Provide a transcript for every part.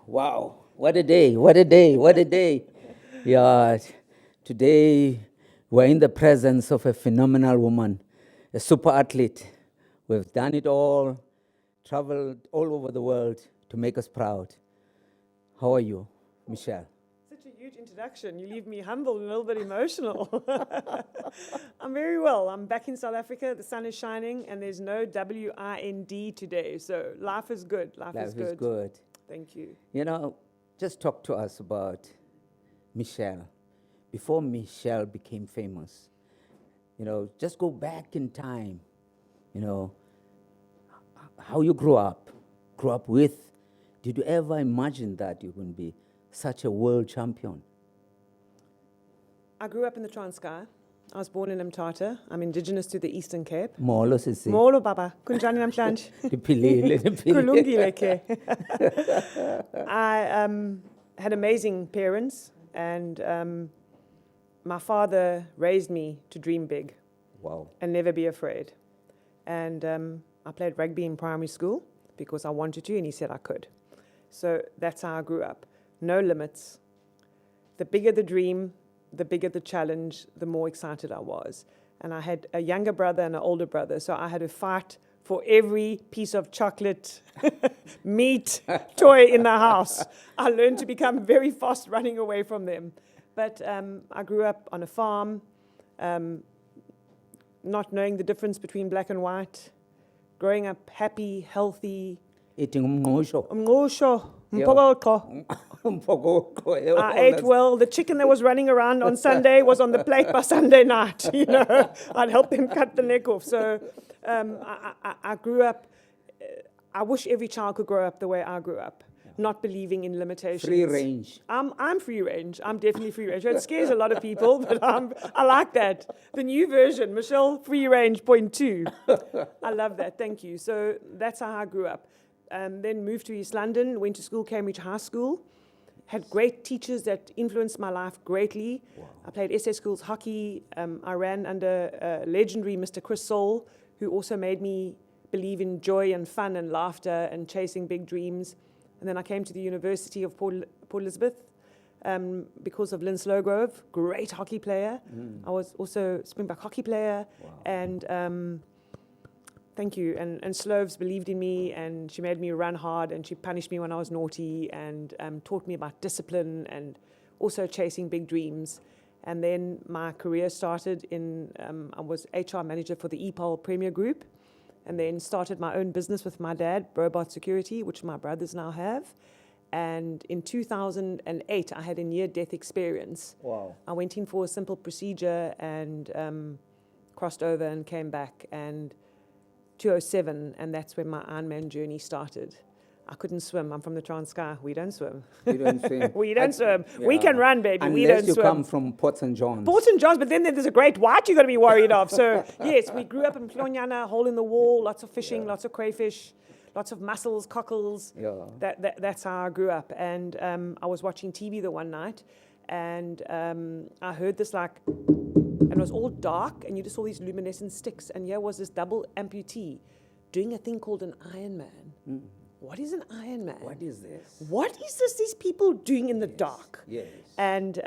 Wow, what a day, what a day, what a day. Yeah, today we're in the presence of a phenomenal woman, a super athlete. We've done it all, traveled all over the world to make us proud. How are you, Michelle? Such a huge introduction. You leave me humble and a little bit emotional. I'm very well. I'm back in South Africa. The sun is shining and there's no WIND today. So life is good. Life is Life is good. good. Thank you. You know, just talk to us about Michelle. Before Michelle became famous, just go back in time, you know, how you grew up with. Did you ever imagine that you would be such a world champion? I grew up in the Transkei. I was born in Mthatha. I'm indigenous to the Eastern Cape. Molo sisi. Molo baba. Kunjani namhlanje? Ndiphilile, ndiphilile. Kulungile ke. I had amazing parents and my father raised me to dream big. Wow. And never be afraid. And I played rugby in primary school because I wanted to and he said I could. So that's how I grew up. No limits. The bigger the dream, the bigger the challenge, the more excited I was. And I had a younger brother and an older brother, so I had to fight for every piece of chocolate, meat, toy in the house. I learned to become very fast running away from them. But I grew up on a farm, not knowing the difference between black and white, growing up happy, healthy. Eating umngqusho. Umngqusho, mpokotho. Umphokoqo. I ate well. The chicken that was running around on Sunday was on the plate by Sunday night. I'd help them cut the neck off. So I grew up. I wish every child could grow up the way I grew up, not believing in limitations. Free range. I'm free range. I'm definitely free range. It scares a lot of people, but I like that. The new version, Michelle, free range 0.2. I love that. Thank you. So that's how I grew up. Then moved to East London, went to school, Cambridge High School. Had great teachers that influenced my life greatly. Wow. I played SA Schools hockey. I ran under legendary Mr. Chris Zola, who also made me believe in joy and fun and laughter and chasing big dreams. And then I came to the University of Port Elizabeth because of Lynn Slowgrove, great hockey player. I was also Springbok hockey player. Wow. And thank you. And Sloves believed in me, and she made me run hard, and she punished me when I was naughty, and taught me about discipline and also chasing big dreams. And then my career started I was HR manager for the EPOL Premier Group, and then started my own business with my dad, Robot Security, which my brothers now have. And in 2008, I had a near-death experience. Wow. I went in for a simple procedure and crossed over and came back. And 2007, and that's when my Ironman journey started. I couldn't swim. I'm from the Transkei. We don't swim. You don't swim. We don't swim. Yeah. We can run, baby. We don't swim. Unless you come from Port St. John's. Port St. John's, but then there's a great white you've got to be worried of. So, yes, we grew up in Plonyana, hole in the wall, lots of fishing, lots of crayfish, lots of mussels, cockles. Yeah. That's how I grew up. And I was watching TV the one night, and I heard this and it was all dark, and you just saw these luminescent sticks, and here was this double amputee doing a thing called an Ironman. What is an Ironman? What is this? What is this these people doing in the dark? Yes. And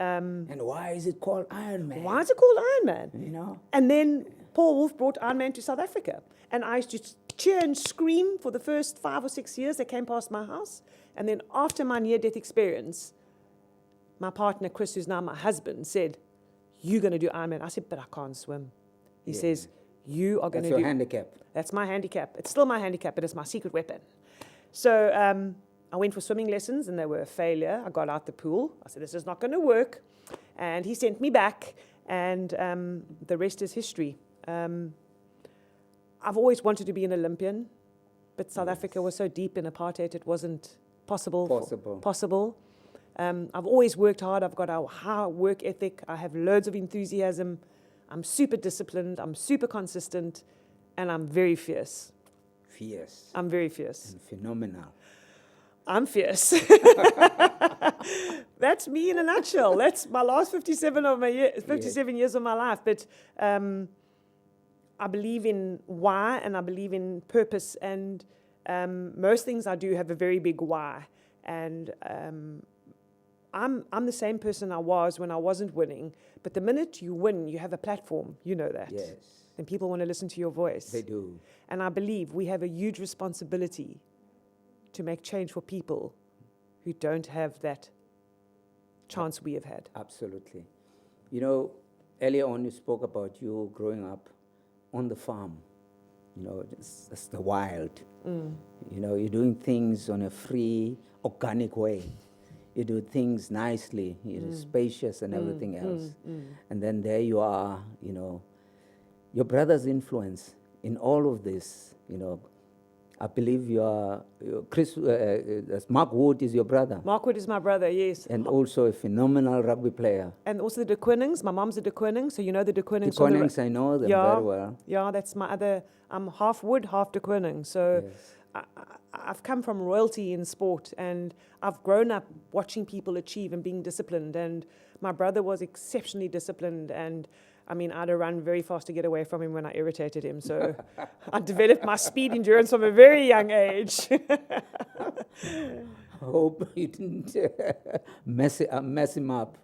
why is it called Ironman? why is it called Ironman? And then Paul Wolf brought Ironman to South Africa. And I used to cheer and scream for the first 5 or 6 years. They came past my house. And then after my near-death experience, my partner, Chris, who's now my husband, said, "You're going to do Ironman." I said, "But I can't swim." He says, "You are going to do..." That's your handicap. That's my handicap. It's still my handicap, but it's my secret weapon. So I went for swimming lessons, and they were a failure. I got out the pool. I said, "This is not going to work." And he sent me back, and the rest is history. I've always wanted to be an Olympian, but South Africa was so deep in apartheid, it wasn't possible. I've always worked hard. I've got a high work ethic. I have loads of enthusiasm. I'm super disciplined. I'm super consistent. And I'm very fierce. Fierce. I'm very fierce. And phenomenal. I'm fierce. That's me in a nutshell. That's my last 57 years of my life. But I believe in why, and I believe in purpose. And most things I do have a very big why. And I'm the same person I was when I wasn't winning. But the minute you win, you have a platform. You know that. Yes, And people want to listen to your voice. they do. And I believe we have a huge responsibility to make change for people who don't have that chance we have had. Absolutely. You know, earlier on you spoke about you growing up on the farm. You know, it's the wild. You know, you're doing things on a free, organic way. You do things nicely, you're spacious and everything else. And then there you are, you know, your brother's influence in all of this, you know. I believe you're Mark Wood is your brother. Mark Wood is my brother, yes. And also a phenomenal rugby player. And also the de Koonings. My mom's a de Kooning, so you know the de Koonings. The Konings, I know them very well. Yeah, that's my other. I'm half Wood, half de Kooning. So Yes. I've come from royalty in sport, and I've grown up watching people achieve and being disciplined. And my brother was exceptionally disciplined, and I mean, I'd have run very fast to get away from him when I irritated him. So I developed my speed endurance from a very young age. I hope you didn't mess him up.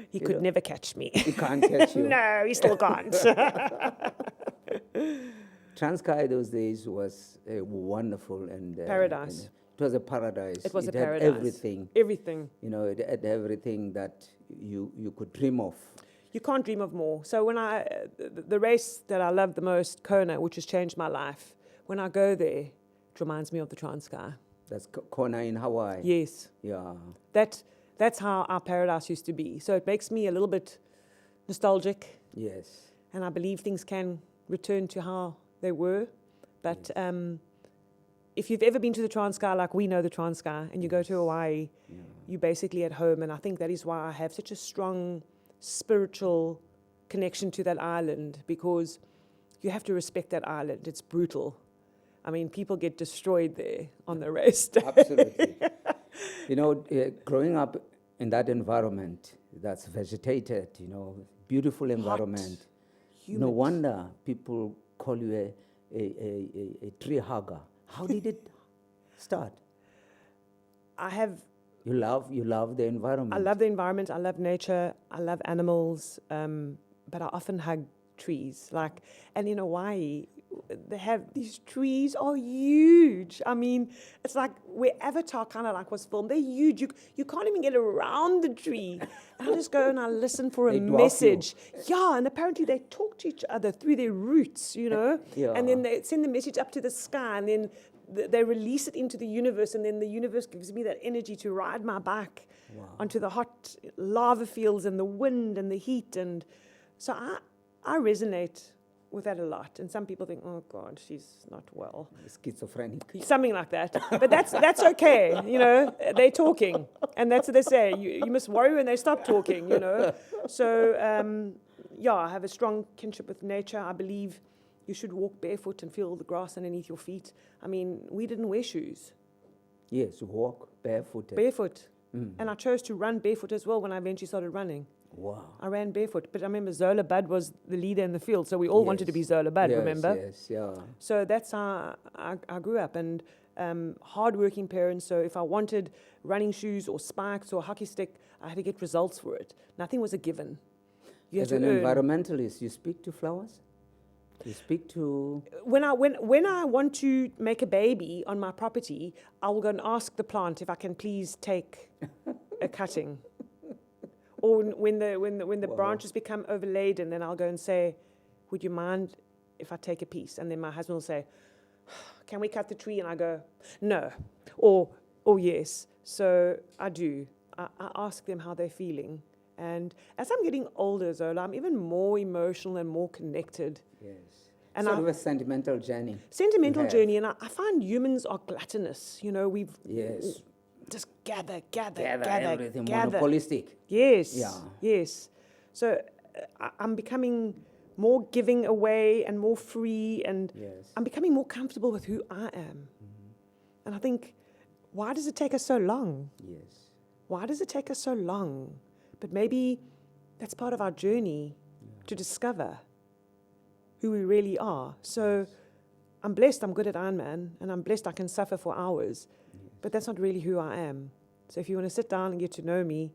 He could never catch me. He can't catch you. No, he still can't. Transkei those days was wonderful and Paradise. and it was a paradise. It was a had paradise. everything. Everything. You know, it had everything that you could dream of. You can't dream of more. So when the race that I love the most, KONA, which has changed my life, when I go there, it reminds me of the Transkei. That's KONA in Hawaii. Yes. Yeah. That's how our paradise used to be. So it makes me a little bit nostalgic, Yes. and I believe things can return to how they were. But if you've ever been to the Transkei, like we know the Transkei, and you go to Hawaii, you're basically at home. And I think that is why I have such a strong spiritual connection to that island, because you have to respect that island. It's brutal. I mean, people get destroyed there on the race day. Absolutely. You know, growing up in that environment that's vegetated, you know, beautiful environment. Humid. No wonder people call you a tree hugger. How did it start? You love the environment. I love the environment. I love nature. I love animals. But I often hug trees. And in Hawaii, they have these trees are huge. I mean, it's like where Avatar kind of was filmed. They're huge. You can't even get around the tree. And I just go and I listen for a message. Yeah, and apparently they talk to each other through their roots, you know. Yeah. And then they send the message up to the sky, and then they release it into the universe, and then the universe gives me that energy to ride my bike onto the hot lava fields and the wind and the heat. And so I resonate with that a lot. And some people think, oh God, she's not well. Schizophrenic. Something like that. But that's okay, you know. They're talking. And that's what they say. You must worry when they stop talking, you know. So, I have a strong kinship with nature. I believe you should walk barefoot and feel the grass underneath your feet. I mean, we didn't wear shoes. Yes, walk barefooted. Barefoot. And I chose to run barefoot as well when I eventually started running. Wow. I ran barefoot. But I remember Zola Bud was the leader in the field, so we all wanted to be Zola Bud, remember? Yes, yeah. So that's how I grew up. And hard-working parents, so if I wanted running shoes or spikes or a hockey stick, I had to get results for it. Nothing was a given. You As had an to earn. environmentalist, you speak to flowers? You speak to... When I want to make a baby on my property, I will go and ask the plant if I can please take a cutting. Or when the branches become overlaid, and then I'll go and say, would you mind if I take a piece? And then my husband will say, can we cut the tree? And I go, no. Or yes. So I do. I ask them how they're feeling. And as I'm getting older, Zola, I'm even more emotional and more connected. Yes. And sort of a sentimental journey. Sentimental journey. And I find humans are gluttonous. You know, we've... Yes. Just gather, everything, gather. monopolistic. Yes, Yeah. yes. So I'm becoming more giving away and more free, and I'm becoming more comfortable with who I am. And I think, why does it take us so long? Yes. Why does it take us so long? But maybe that's part of our journey to discover who we really are. So I'm blessed I'm good at Ironman, and I'm blessed I can suffer for hours. But that's not really who I am. So if you want to sit down and get to know me,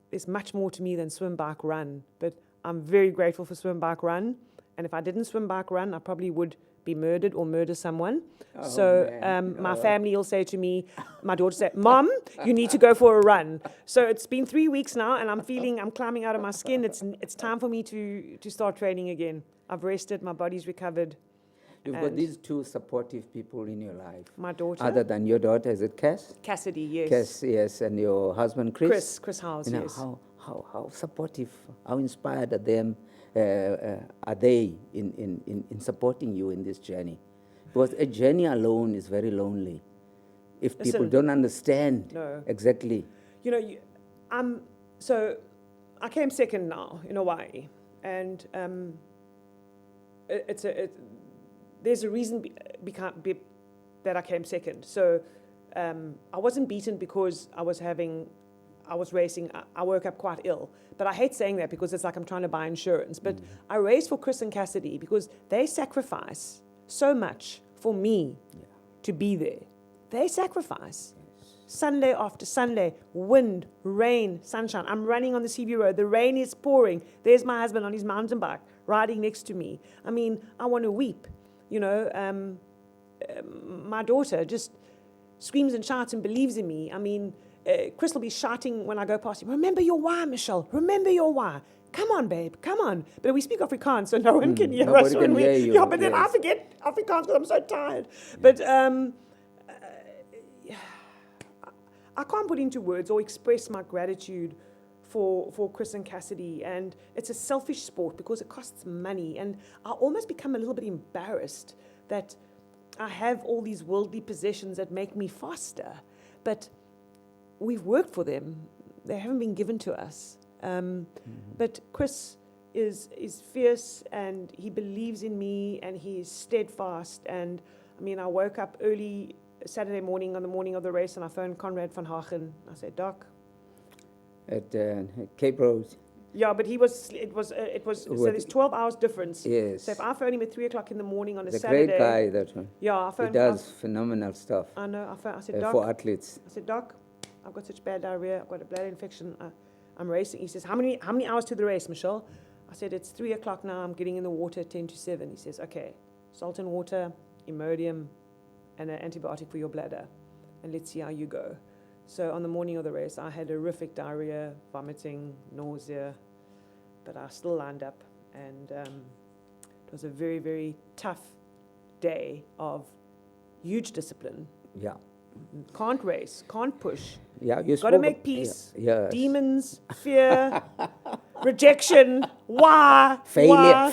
there's much more to me than swim, bike, run. But I'm very grateful for swim, bike, run. And if I didn't swim, bike, run, I probably would be murdered or murder someone. My family will say to me, my daughter said, Mom, you need to go for a run. So it's been 3 weeks now, and I'm climbing out of my skin. It's time for me to start training again. I've rested, my body's recovered. You've got these two supportive people in your life. My daughter. Other than your daughter, is it Cass? Cassidy, yes. Cass, yes, and your husband, Chris? Chris Howes, You know, yes. how supportive, how inspired are they in supporting you in this journey? Because a journey alone is very lonely. If people Listen, don't understand no. exactly. You know, so I came second now in Hawaii, and there's a reason that I came second. So I wasn't beaten because I was racing. I woke up quite ill. But I hate saying that because it's like I'm trying to buy insurance. But I raced for Chris and Cassidy because they sacrifice so much for me to be there. They sacrifice. Sunday after Sunday, wind, rain, sunshine. I'm running on the CV road. The rain is pouring. There's my husband on his mountain bike riding next to me. I mean, I want to weep. You know, my daughter just screams and shouts and believes in me. I mean, Chris will be shouting when I go past him, remember your why, Michelle, remember your why. Come on, babe, come on. But we speak Afrikaans, so no one can hear us when we... You. Yeah, but then I forget Afrikaans because I'm so tired. But I can't put into words or express my gratitude for Chris and Cassidy. And it's a selfish sport because it costs money. And I almost become a little bit embarrassed that I have all these worldly possessions that make me faster. But we've worked for them. They haven't been given to us. But Chris is fierce, and he believes in me, and he is steadfast. And I mean, I woke up early Saturday morning on the morning of the race, and I phoned Conrad van Hagen. I said, Doc. At Cape Rose. Yeah, but it was so there's 12 hours difference. Yes. So if I phone him at 3 o'clock in the morning on a the Saturday. Great guy, that one. Yeah, I phoned. He does phenomenal stuff. I know. I said, Doc. For athletes. I said, Doc, I've got such bad diarrhea. I've got a bladder infection. I'm racing. He says, how many hours to the race, Michelle? I said, it's 3 o'clock now. I'm getting in the water at 10 to 7. He says, okay, salt and water, Imodium, and an antibiotic for your bladder. And let's see how you go. So on the morning of the race, I had horrific diarrhea, vomiting, nausea, but I still lined up. And it was a very, very tough day of huge discipline. Yeah. Can't race, can't push. Yeah, you Got to make peace. Yeah. Demons, fear, rejection, why? Failure.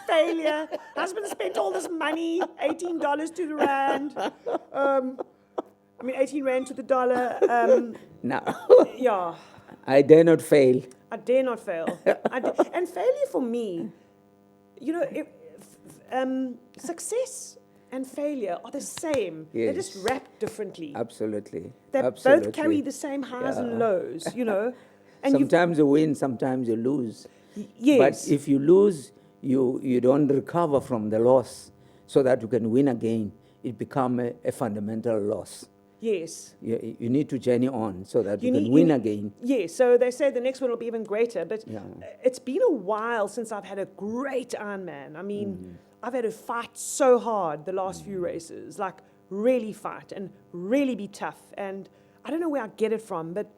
Failure. Husband spent all this money, $18 to the rand. 18 rand to the dollar. No. Yeah. I dare not fail. I dare not fail. And failure for me, you know, success and failure are the same. Yes. They're just wrapped differently. Absolutely. They both carry the same highs and lows, you know. And sometimes you win, sometimes you lose. Yes. But if you lose, you don't recover from the loss so that you can win again. It becomes a fundamental loss. Yes. You need to journey on so that you can win again. Yes, so they say the next one will be even greater. But it's been a while since I've had a great Ironman. I mean, I've had to fight so hard the last few races, like really fight and really be tough. And I don't know where I get it from, but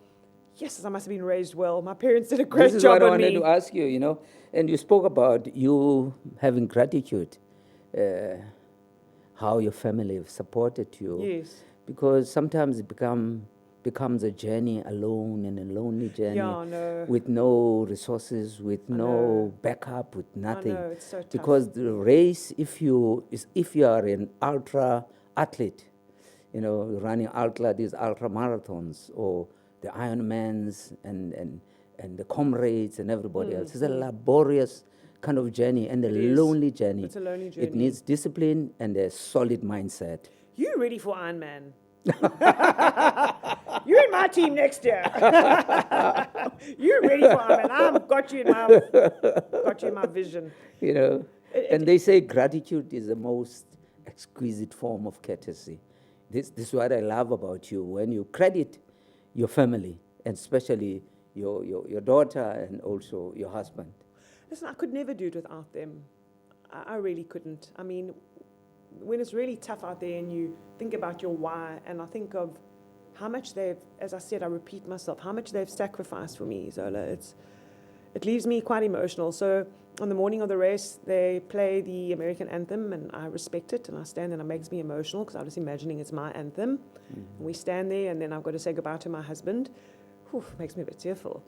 yes, I must have been raised well. My parents did a great job on me. This is what I wanted to ask you, you know. And you spoke about you having gratitude, how your family have supported you. Yes. Because sometimes it becomes a journey alone, and a lonely journey with no resources, with no backup, with nothing. I know, it's so tough. Because the race, if you are an ultra athlete, you know, running these ultra marathons or the Ironmans and the comrades and everybody else, it's a laborious kind of journey and a lonely journey. It's a lonely journey. It needs discipline and a solid mindset. You ready for Ironman? You're in my team next year. You're ready for Ironman. I've got you in my vision. You know, and they say gratitude is the most exquisite form of courtesy. this is what I love about you, when you credit your family, and especially your daughter and also your husband. Listen, I could never do it without them. I really couldn't. I mean, when it's really tough out there and you think about your why, and I think of how much they've, as I said, I repeat myself, how much they've sacrificed for me, Zola. It leaves me quite emotional. So on the morning of the race, they play the American anthem, and I respect it, and I stand, and it makes me emotional because I was imagining it's my anthem. And we stand there, and then I've got to say goodbye to my husband. Whew, it makes me a bit tearful.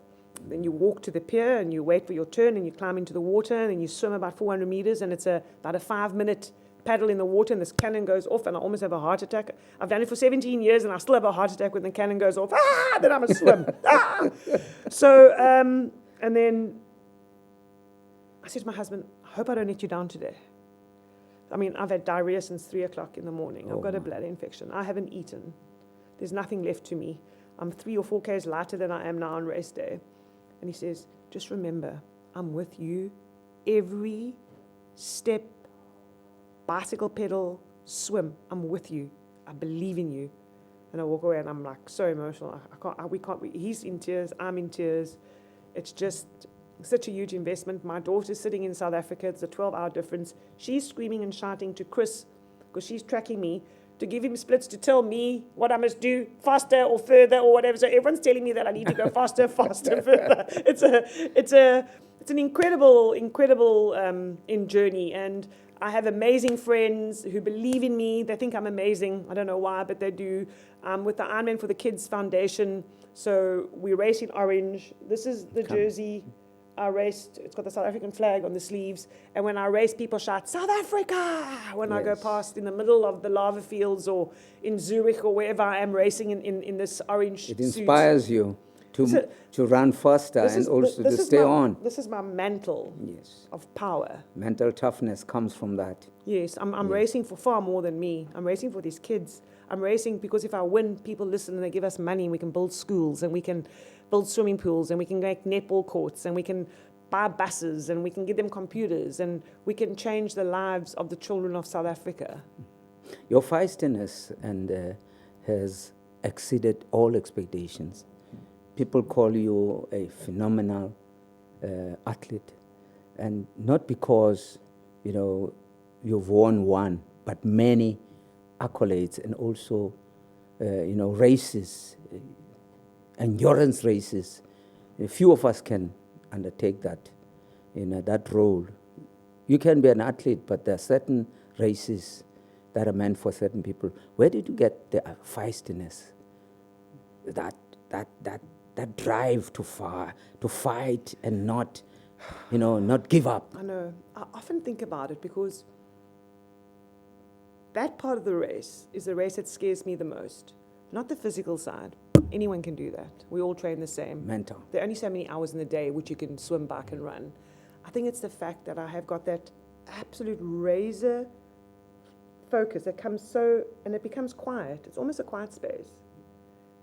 Then you walk to the pier, and you wait for your turn, and you climb into the water, and then you swim about 400 meters, and it's about a 5-minute paddle in the water, and this cannon goes off, and I almost have a heart attack. I've done it for 17 years, and I still have a heart attack when the cannon goes off. Then I'm a swim. So, and then I said to my husband, I hope I don't let you down today. I mean, I've had diarrhea since 3 o'clock in the morning. I've got a bladder infection. I haven't eaten. There's nothing left to me. I'm 3 or 4 kgs lighter than I am now on race day. And he says, just remember, I'm with you every step, bicycle pedal, swim. I'm with you. I believe in you. And I walk away, and I'm like so emotional. He's in tears. I'm in tears. It's just such a huge investment. My daughter's sitting in South Africa. It's a 12-hour difference. She's screaming and shouting to Chris, because she's tracking me, to give him splits to tell me what I must do, faster or further or whatever. So everyone's telling me that I need to go faster, further. It's an incredible journey, and I have amazing friends who believe in me. They think I'm amazing. I don't know why, but they do. With the Ironman for the Kids Foundation, so we race in orange. This is the jersey I raced. It's got the South African flag on the sleeves. And when I race, people shout, South Africa, when I go past in the middle of the lava fields or in Zurich or wherever I am racing in this orange suit. It inspires you to run faster and also to stay on. This is my mantle of power. Mental toughness comes from that. Yes, I'm racing for far more than me. I'm racing for these kids. I'm racing because if I win, people listen and they give us money, and we can build schools, and we can build swimming pools, and we can make netball courts, and we can buy buses, and we can give them computers, and we can change the lives of the children of South Africa. Your feistiness has exceeded all expectations. People call you a phenomenal athlete, and not because you've won one, but many accolades, and also races, endurance races. A few of us can undertake that, that role. You can be an athlete, but there are certain races that are meant for certain people. Where did you get the feistiness, that drive to fight and not give up? I know. I often think about it because that part of the race is the race that scares me the most. Not the physical side. Anyone can do that. We all train the same. Mental. There are only so many hours in the day which you can swim, bike, and run. I think it's the fact that I have got that absolute razor focus that comes and it becomes quiet. It's almost a quiet space.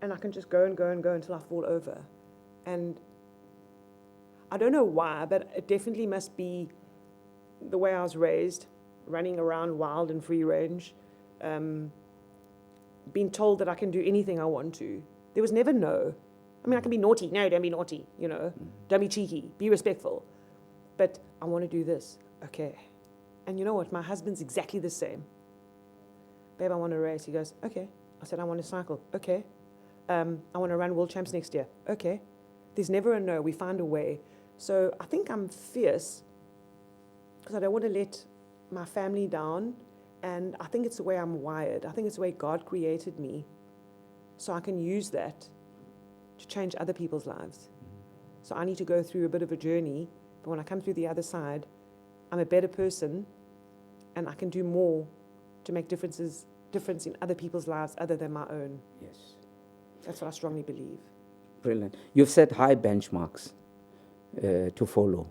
And I can just go and go and go until I fall over. And I don't know why, but it definitely must be the way I was raised, running around wild and free range, being told that I can do anything I want to. There was never no. I mean, I can be naughty. No, don't be naughty, Don't be cheeky. Be respectful. But I want to do this. Okay. And you know what? My husband's exactly the same. Babe, I want to race. He goes, okay. I said, I want to cycle. Okay. I want to run world champs next year. Okay. There's never a no. We find a way. So I think I'm fierce because I don't want to let my family down. And I think it's the way I'm wired. I think it's the way God created me. So I can use that to change other people's lives. So I need to go through a bit of a journey. But when I come through the other side, I'm a better person. And I can do more to make difference in other people's lives other than my own. Yes. That's what I strongly believe. Brilliant. You've set high benchmarks to follow.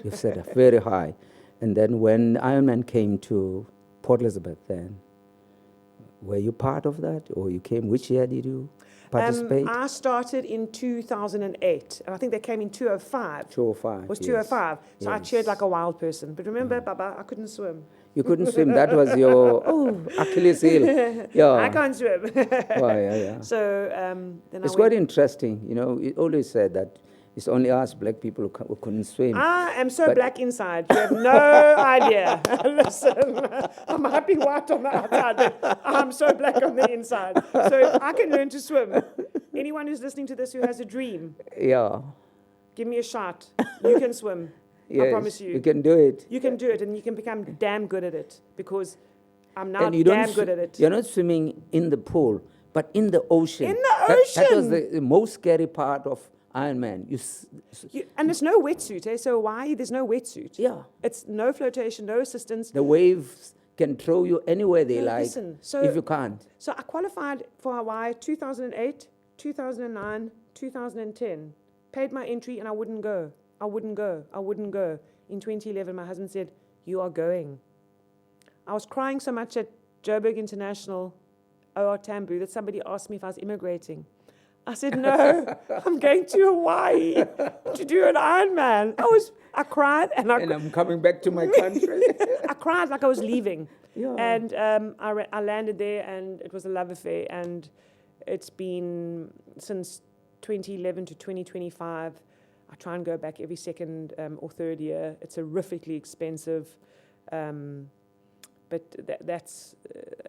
You've set a very high. And then when Ironman came to Port Elizabeth then, were you part of that? Or you came, which year did you participate? I started in 2008. And I think they came in 2005. 2005. It was 2005. So I cheered like a wild person. But remember, Baba, I couldn't swim. You couldn't swim. That was your Achilles heel. Yeah. I can't swim. Yeah. So then It's I quite went. interesting. It always said that it's only us black people who couldn't swim. I am so But- black inside. You have no idea. Listen, I might be white on the outside, but I'm so black on the inside. So if I can learn to swim, anyone who's listening to this who has a dream, Yeah. give me a shot. You can swim. Yes, I promise you. You can do it. You can do it, and you can become damn good at it, because I'm now And you damn good at it. You're not swimming in the pool, but in the ocean. In the That was ocean! the most scary part of Ironman. And there's no wetsuit, eh? So why? There's no wetsuit. Yeah. It's no flotation, no assistance. The waves can throw you anywhere they No, like. listen, so- if you can't. So I qualified for Hawaii 2008, 2009, 2010. Paid my entry and I wouldn't go. I wouldn't go. In 2011, my husband said, "You are going." I was crying so much at Joburg International, OR Tambu, that somebody asked me if I was immigrating. I said, "No, I'm going to Hawaii to do an Ironman." I cried and And I'm coming back to my country. I cried like I was leaving. Yeah. And I landed there, and it was a love affair. And it's been since 2011 to 2025. I try and go back every second or third year. It's horrifically expensive. But that's,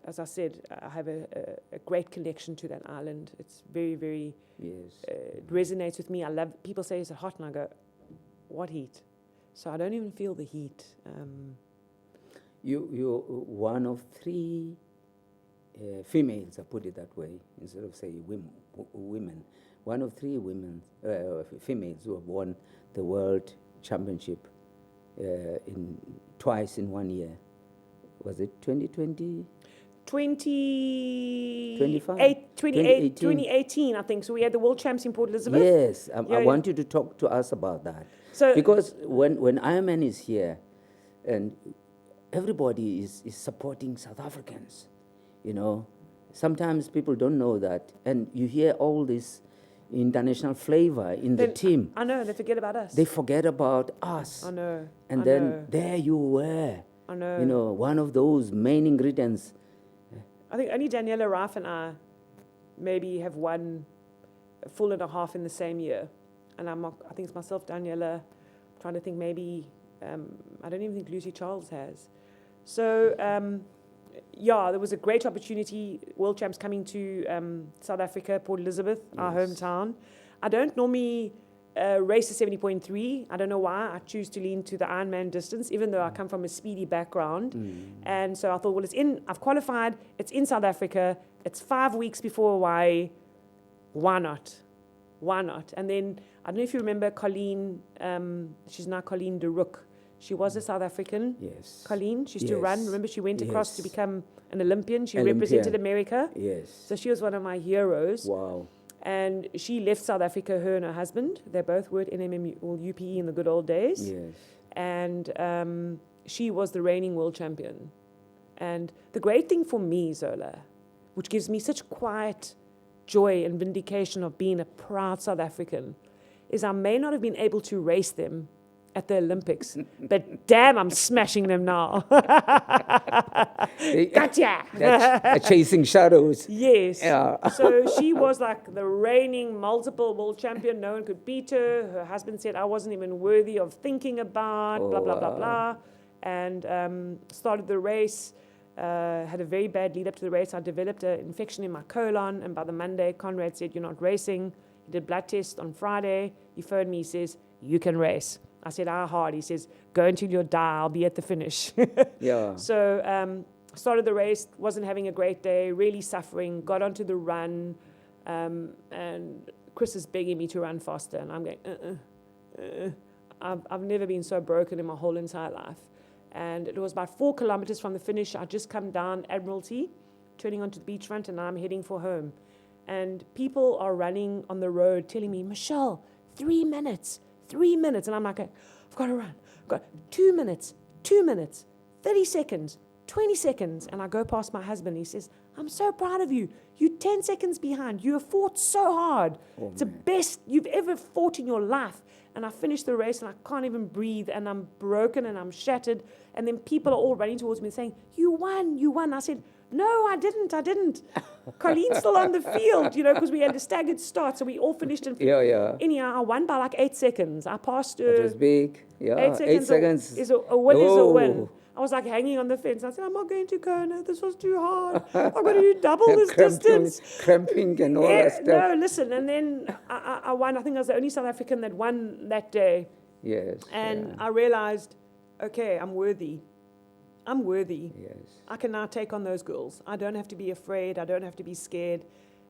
as I said, I have a great connection to that island. It's very, very, Yes. it resonates with me. I love, people say, "Is it hot?" And I go, "What heat?" So I don't even feel the heat. You're one of three females, I put it that way, instead of say women. One of three women, females who have won the world championship twice in 1 year. Was it 2020? 2018, I think. So we had the World Champs in Port Elizabeth. Yes, Yeah, I want you to talk to us about that. So Because when Ironman is here, and everybody is supporting South Africans, sometimes people don't know that, and you hear all this international flavor in the team. I know, they forget about us. They forget about us. I know. And I then know, there you were, I know. one of those main ingredients. I think only Daniela Rife and I maybe have won a full and a half in the same year. And I think it's myself, Daniela, I'm trying to think maybe, I don't even think Lucy Charles has. So, there was a great opportunity, World Champs coming to South Africa, Port Elizabeth, our hometown. I don't normally race a 70.3. I don't know why. I choose to lean to the Ironman distance, even though I come from a speedy background. And so I thought, well, I've qualified, it's in South Africa, it's 5 weeks before Hawaii, why not? And then, I don't know if you remember Colleen, she's now Colleen de Rook. She was a South African. Yes. Colleen, she used to run. Remember, she went across to Yes. become an Olympian. She Olympian. represented America. Yes. So she was one of my heroes. Wow. And she left South Africa, her and her husband. They both were at UPE in the good old days. Yes. And she was the reigning world champion. And the great thing for me, Zola, which gives me such quiet joy and vindication of being a proud South African, is I may not have been able to race them at the Olympics, but damn, I'm smashing them now. Gotcha! That's chasing shadows. Yes. Yeah. So she was like the reigning multiple world champion. No one could beat her. Her husband said I wasn't even worthy of thinking about, blah, blah, blah, blah. And started the race. Had a very bad lead up to the race. I developed an infection in my colon. And by the Monday, Conrad said, "You're not racing." He did blood test on Friday. He phoned me. He says, "You can race." I said, "How hard?" He says, "Go until you die. I'll be at the finish." Yeah. So started the race, wasn't having a great day, really suffering, got onto the run, and Chris is begging me to run faster, and I'm going, I've never been so broken in my whole entire life. And it was about 4 kilometers from the finish. I just come down Admiralty, turning onto the beachfront, and I'm heading for home. And people are running on the road telling me, "Michelle, 3 minutes, 3 minutes." And I'm like, "I've got to run. I've got 2 minutes, 2 minutes, 30 seconds, 20 seconds. And I go past my husband. He says, "I'm so proud of you. You're 10 seconds behind. You have fought so hard. It's the best you've ever fought in your life. And I finished the race and I can't even breathe and I'm broken and I'm shattered. And then people are all running towards me saying, you won. I said, no, I didn't. Colleen's still on the field, because we had a staggered start. So we all finished in Yeah. Anyhow, I won by like 8 seconds. I passed It was big. Yeah. 8 seconds. 8 seconds. Is a win is a win. Oh. I was like hanging on the fence. I said, I'm not going to KONA. This was too hard. I've got to do double this distance. Cramping and all that stuff. No, listen. And then I won. I think I was the only South African that won that day. Yes. And I realized, okay, I'm worthy. Yes. I can now take on those girls. I don't have to be afraid. I don't have to be scared.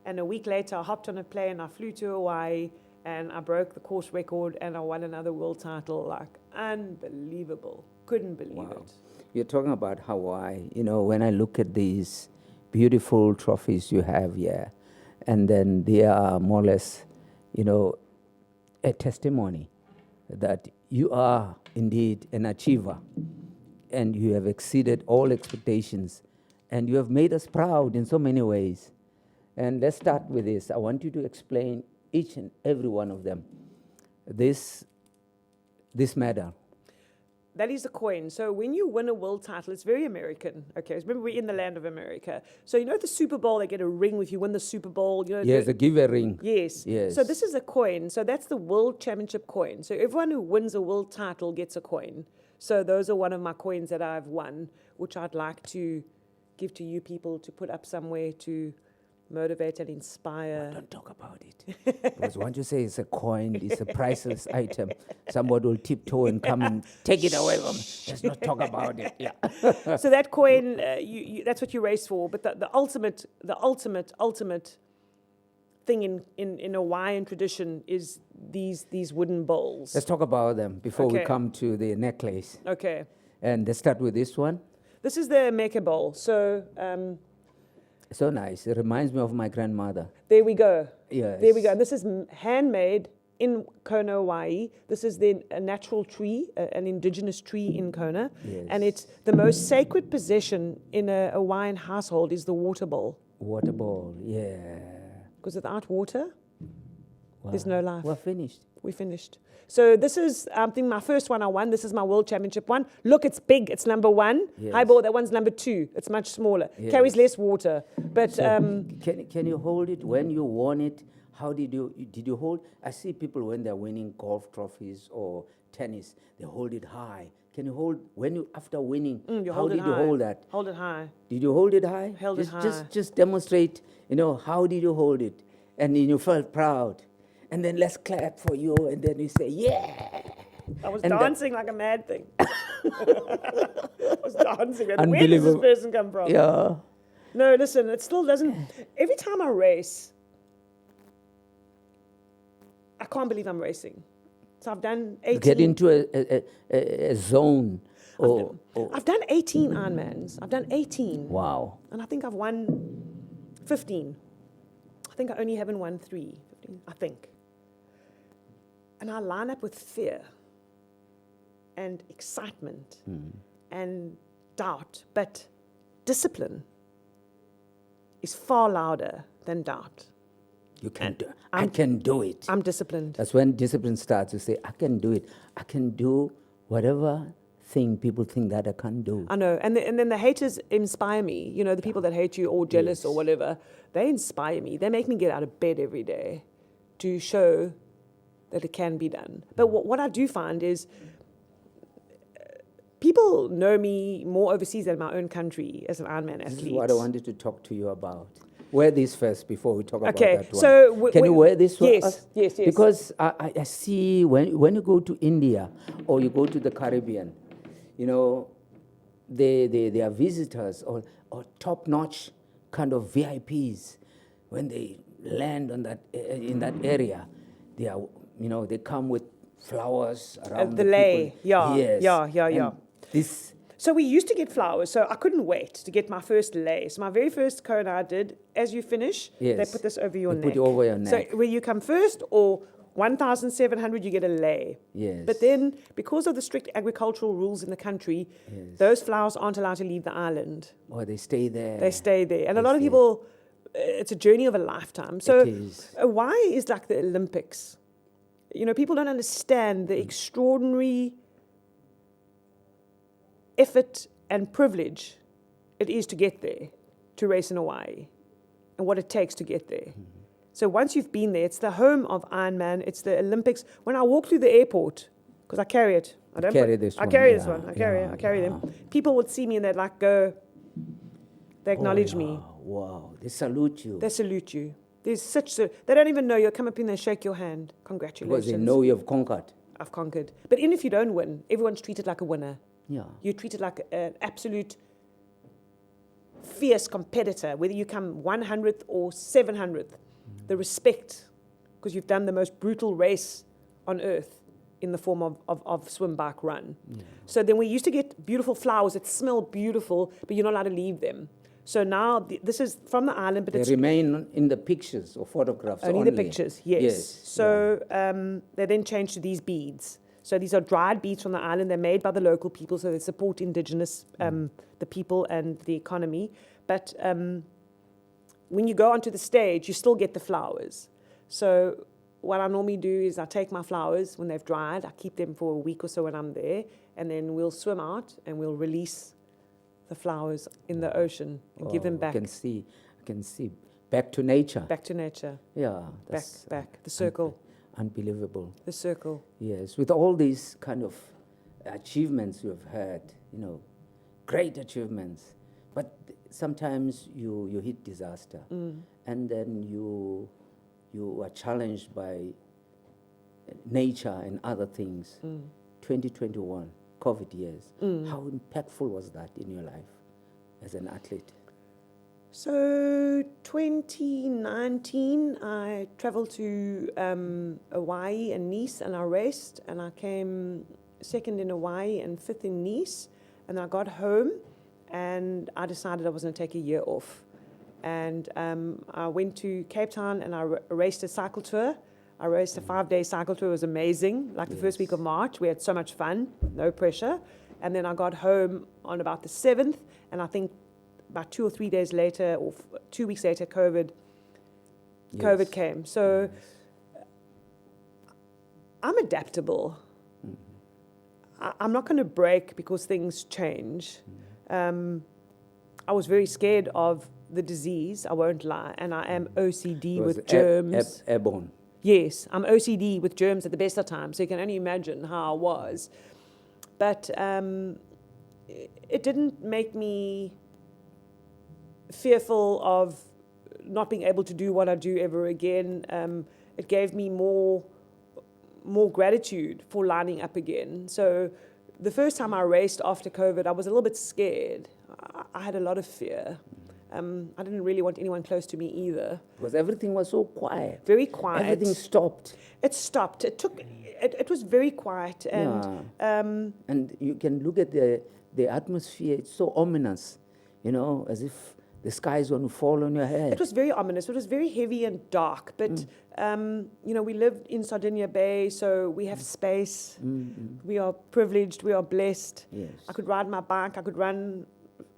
And a week later, I hopped on a plane. I flew to Hawaii. And I broke the course record. And I won another world title. Like, unbelievable. Couldn't believe it. You're talking about Hawaii. When I look at these beautiful trophies you have here, and then they are more or less, a testimony that you are indeed an achiever, and you have exceeded all expectations, and you have made us proud in so many ways. And let's start with this. I want you to explain each and every one of them. This medal. That is a coin. So when you win a world title, it's very American. Okay, remember we're in the land of America. So the Super Bowl, they get a ring if you win the Super Bowl. Yes, they give a ring. Yes. So this is a coin. So that's the World Championship coin. So everyone who wins a world title gets a coin. So those are one of my coins that I've won, which I'd like to give to you people to put up somewhere to motivate and inspire. Don't talk about it. Because once you say it's a coin, it's a priceless item, somebody will tiptoe and come and take it away from me. Let's not talk about it. Yeah. So that coin, that's what you race for. But the ultimate thing in Hawaiian tradition is these wooden bowls. Let's talk about them before we come to the necklace. Okay. And let's start with this one. This is the Mecca bowl. So so nice. It reminds me of my grandmother. there we go. Yes. There we go. And this is handmade in KONA, Hawaii. This is then a natural tree, an indigenous tree in KONA. Yes. And it's the most sacred possession in a Hawaiian household is the water bowl. Water bowl, yeah. Because without water, Wow. there's no life. We're finished. We finished. So this is, I think, my first one I won. This is my World Championship one. Look, it's big. It's number 1. Yes. Highball, that one's number 2. It's much smaller. Yes. Carries less water. But Can you hold it when you won it? How did you hold? I see people when they're winning golf trophies or tennis, they hold it high. Can you hold when you after winning? you How hold it did you high. hold that? Hold it high. Did you hold it high? Held it high. Just demonstrate. How did you hold it? And then you felt proud. And then let's clap for you. And then you say, yeah. I was And dancing like a mad thing. I was dancing. Where does this Unbelievable. person come from? Yeah. No, listen, it still doesn't. Every time I race, I can't believe I'm racing. So I've done 18. Get into a zone. I've done 18 Ironmans. I've done 18. Wow. And I think I've won 15. I think I only haven't won 3. 15, I think. And I line up with fear and excitement and doubt. But discipline is far louder than doubt. You can do it. I can do it. I'm disciplined. That's when discipline starts. You say, I can do it. I can do whatever thing people think that I can't do. I know. And then the haters inspire me. The people that hate you or jealous or whatever, they inspire me. They make me get out of bed every day to show that it can be done. But what I do find is people know me more overseas than my own country as an Ironman athlete. This is what I wanted to talk to you about. Wear this first before we talk about that one. So can you wear this one? Yes. Because I see when you go to India or you go to the Caribbean, they are visitors or top-notch kind of VIPs. When they land on that in that area, they are they come with flowers around the lei. people. Yeah, Yes. yeah. And this. So we used to get flowers, so I couldn't wait to get my first lei. So my very first KONA I did, as you finish, they Yes. put this over your They neck. put it over your neck. So where you come first or 1,700, you get a lei. Yes. But then, because of the strict agricultural rules in the country, those flowers aren't allowed to leave the island. Or they stay there. They stay there. And a They lot of stay. people it's a journey of a lifetime. So It is. Hawaii is like the Olympics. You know, people don't understand the extraordinary effort and privilege it is to get there, to race in Hawaii, and what it takes to get there. So once you've been there, it's the home of Ironman, it's the Olympics. When I walk through the airport, because I carry it, I don't carry put- this I one, carry this yeah, one, I carry yeah, I carry yeah. them. People would see me and they'd like go, they acknowledge me, Wow, they salute you. they salute you. There's such, they don't even know, you'll come up in there, shake your hand, Because congratulations. they know you've conquered. I've conquered. But even if you don't win, everyone's treated like a winner. Yeah. You're treated like an absolute fierce competitor, whether you come 100th or 700th. The respect, because you've done the most brutal race on earth in the form of swim, bike, run. Yeah. So then we used to get beautiful flowers that smell beautiful, but you're not allowed to leave them. So now this is from the island, but They it's remain in the pictures or photographs only the pictures, yes. So they then changed to these beads. So these are dried beads from the island. They're made by the local people, so they support indigenous, the people and the economy. But when you go onto the stage, you still get the flowers. So what I normally do is I take my flowers when they've dried. I keep them for a week or so when I'm there, and then we'll swim out and we'll release the flowers in the ocean and give them back. I can see. Back to nature. Back to nature. Yeah. That's Back. The circle. Unbelievable. The circle. Yes. With all these kind of achievements you've had, great achievements, but sometimes you hit disaster, and then you are challenged by nature and other things. 2021, COVID years. How impactful was that in your life as an athlete? So 2019, I traveled to Hawaii and Nice, and I raced, and I came second in Hawaii and fifth in Nice, and I got home, and I decided I was going to take a year off, and I went to Cape Town, and I raced a cycle tour. I raced a 5-day cycle tour. It was amazing. Like the first week of March, we had so much fun, no pressure, and then I got home on about the 7th, and I think about 2 or 3 days later, or 2 weeks later, COVID came. So I'm adaptable. I'm not going to break because things change. I was very scared of the disease, I won't lie, and I am OCD with germs. Airborne. Yes, I'm OCD with germs at the best of times, so you can only imagine how I was. But it didn't make me fearful of not being able to do what I do ever again. It gave me more gratitude for lining up again. So the first time I raced after COVID, I was a little bit scared. I had a lot of fear. I didn't really want anyone close to me either. Because everything was so quiet. Very quiet. Everything stopped. It stopped. It was very quiet, and and you can look at the atmosphere. It's so ominous, as if the sky is going to fall on your head. It was very ominous. It was very heavy and dark. But we live in Sardinia Bay, so we have space. We are privileged. We are blessed. Yes. I could ride my bike. I could run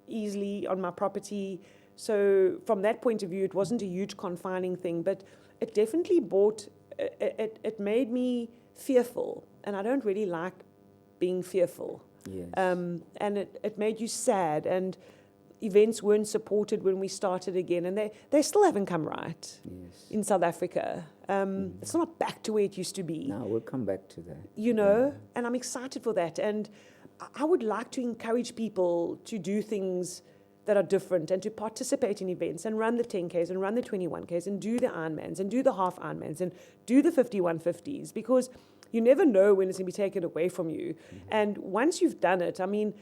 easily on my property. So from that point of view, it wasn't a huge confining thing, but it definitely it made me fearful, and I don't really like being fearful. Yes. And it made you sad, and events weren't supported when we started again, and they still haven't come right in South Africa. It's not back to where it used to be. No, we'll come back to that. And I'm excited for that. And I would like to encourage people to do things that are different and to participate in events and run the 10Ks and run the 21Ks and do the Ironmans and do the half Ironmans and do the 5150s, because you never know when it's going to be taken away from you. And once you've done it, I mean,